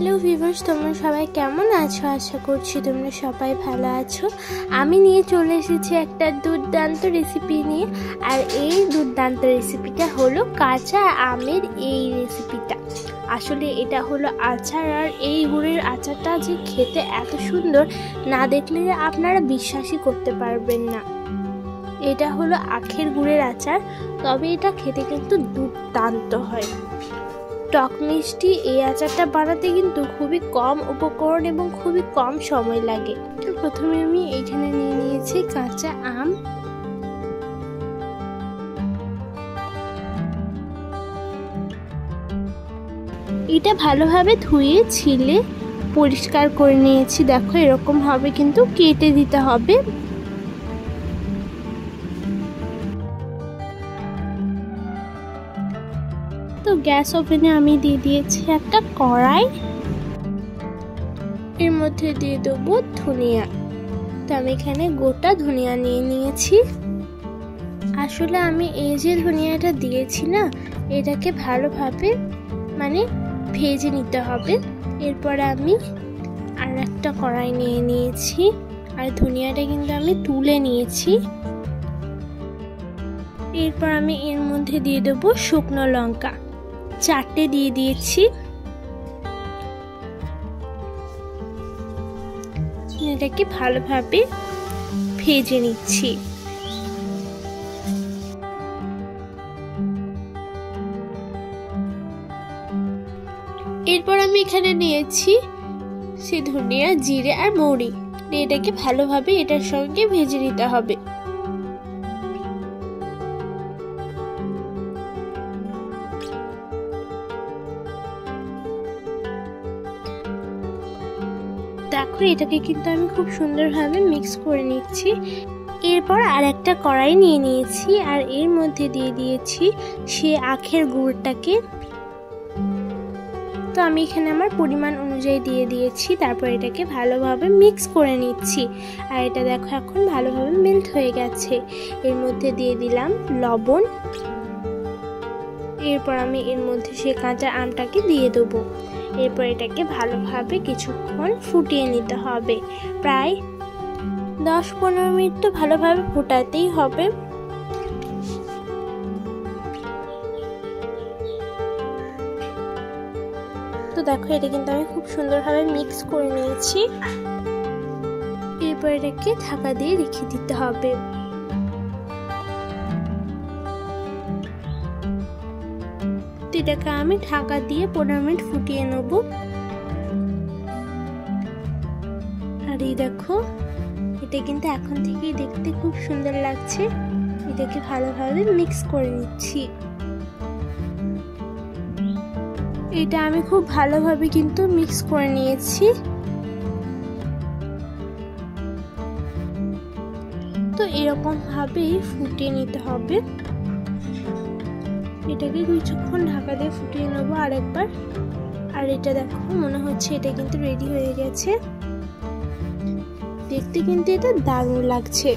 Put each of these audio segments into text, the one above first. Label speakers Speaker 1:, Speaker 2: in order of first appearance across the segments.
Speaker 1: Hello viewers, তোমরা সবাই কেমন আছো? আশা করছি তোমরা সবাই ভালো আছো। আমি নিয়ে চলে এসেছি একটা দুর্দান্ত রেসিপি নিয়ে। আর এই দুর্দান্ত রেসিপিটা হলো কাঁচা আমের এই রেসিপিটা। আসলে এটা হলো আচার, আর এই গুড়ের আচারটা যে খেতে এত সুন্দর, না দেখলে আপনারা বিশ্বাসই করতে পারবেন না। এটা হলো আখের গুড়ের আচার, তবে এটা খেতে কিন্তু দুর্দান্ত হয়। টক মিষ্টি এই আচারটা বানাতে কিন্তু খুবই কম উপকরণ এবং খুবই কম সময় লাগে। তো প্রথমে আমি এইখানে নিয়ে নিয়েছি কাঁচা আম। এটা ভালোভাবে ধুয়ে ছিলে পরিষ্কার করে নিয়েছি। দেখো এরকম হবে, কিন্তু কেটে দিতে হবে। তো গ্যাস ওভেনে আমি দিয়ে দিয়েছি একটা কড়াই, এর মধ্যে দিয়ে দেবো ধনিয়া। তো আমি এখানে গোটা ধনিয়া নিয়ে নিয়েছি। আসলে আমি এই যে ধনিয়াটা দিয়েছি না, এটাকে ভালোভাবে ভেজে নিতে হবে। এরপর আমি আর একটা কড়াই নিয়ে নিয়েছি, আর ধনিয়াটা কিন্তু আমি তুলে নিয়েছি। এরপর আমি এর মধ্যে দিয়ে দেবো শুকনো লঙ্কা 4টে দিয়ে দিয়েছি। এটাকে ভালোভাবে ভেজে নিচ্ছি। এরপর আমি এখানে নিয়েছি সে ধনিয়া, জিরে আর মৌরি। এটাকে ভালোভাবে এটার সঙ্গে ভেজে নিতে হবে। দেখো এটাকে কিন্তু আমি খুব সুন্দরভাবে মিক্স করে নিচ্ছি। এরপর আর একটা কড়াই নিয়ে নিয়েছি, আর এর মধ্যে দিয়ে দিয়েছি সে আখের গুড়টাকে। তো আমি এখানে আমার পরিমাণ অনুযায়ী দিয়ে দিয়েছি। তারপর এটাকে ভালোভাবে মিক্স করে নিচ্ছি। আর এটা দেখো এখন ভালোভাবে মেল্ট হয়ে গেছে। এর মধ্যে দিয়ে দিলাম লবণ। এরপর আমি এর মধ্যে সে কাঁচা আমটাকে দিয়ে দেবো। এরপর এটাকে ভালোভাবে কিছুক্ষণ ফুটিয়ে নিতে হবে। প্রায় 10-15 মিনিট তো ভালোভাবে ফোটাতেই হবে। তো দেখো এটা কিন্তু আমি খুব সুন্দরভাবে মিক্স করে নিয়েছি। এরপর এটাকে ঢাকা দিয়ে রেখে দিতে হবে। এটাকে আমি ঢাকা দিয়ে 15 মিনিট ফুটিয়ে নেব। আর এই দেখো এটা কিন্তু এখন থেকেই দেখতে খুব সুন্দর লাগছে। এটাকে ভালোভাবে মিক্স করে নিচ্ছি। এটা আমি খুব ভালোভাবে কিন্তু মিক্স করে নিয়েছি। তো এরকম ভাবেই ফুটিয়ে নিতে হবে। এটাকে কিছুক্ষণ ঢাকা দিয়ে ফুটিয়ে নেবো আরেকবার। আর এটা দেখো মনে হচ্ছে এটা কিন্তু রেডি হয়ে গেছে। দেখতে কিন্তু এটা দারুণ লাগছে।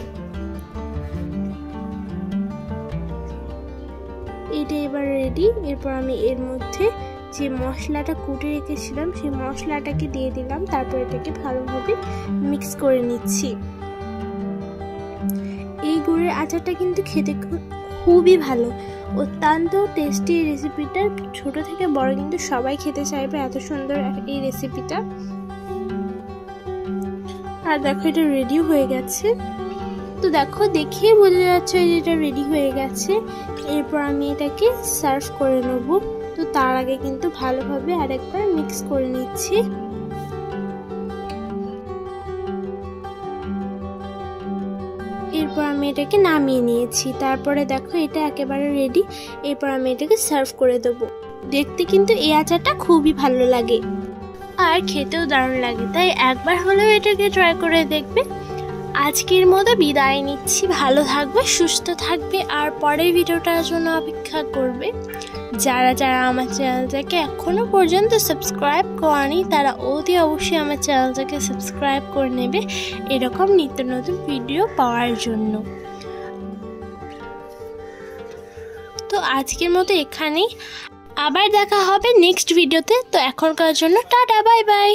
Speaker 1: এটা এবার রেডি। এরপর আমি এর মধ্যে যে মশলাটা কুটে রেখেছিলাম সেই মশলাটাকে দিয়ে দিলাম। তারপর এটাকে ভালোভাবে মিক্স করে নিচ্ছি। এই গুড়ের আচারটা কিন্তু খেতে খুবই ভালো, অত্যন্ত টেস্টি। এই রেসিপিটা ছোট থেকে বড় কিন্তু সবাই খেতে চাইবে, এত সুন্দর এই রেসিপিটা। আর দেখো এটা রেডি হয়ে গেছে। তো দেখো দেখেই বোঝা যাচ্ছে যে এটা রেডি হয়ে গেছে। এরপর আমি এটাকে সার্ভ করে নেব। তো তার আগে কিন্তু ভালোভাবে আরেকবার মিক্স করে নিচ্ছি। এরপর আমি এটাকে নামিয়ে নিয়েছি। তারপরে দেখো এটা একেবারে রেডি। এরপর আমি এটাকে সার্ভ করে দেবো। দেখতে কিন্তু এই আচারটা খুবই ভালো লাগে, আর খেতেও দারুণ লাগে। তাই একবার হলেও এটাকে ট্রাই করে দেখবে। আজকের মতো বিদায় নিচ্ছি। ভালো থাকবে, সুস্থ থাকবে, আর পরের ভিডিওটার জন্য অপেক্ষা করবে। যারা যারা আমার চ্যানেলটাকে এখনো পর্যন্ত সাবস্ক্রাইব করেনি তারা অতি অবশ্যই আমার চ্যানেলটাকে সাবস্ক্রাইব করে নেবে এরকম নিত্য নতুন ভিডিও পাওয়ার জন্য। তো আজকের মতো এখানেই। আবার দেখা হবে নেক্সট ভিডিওতে। তো এখনকার জন্য টাটা, বাই বাই।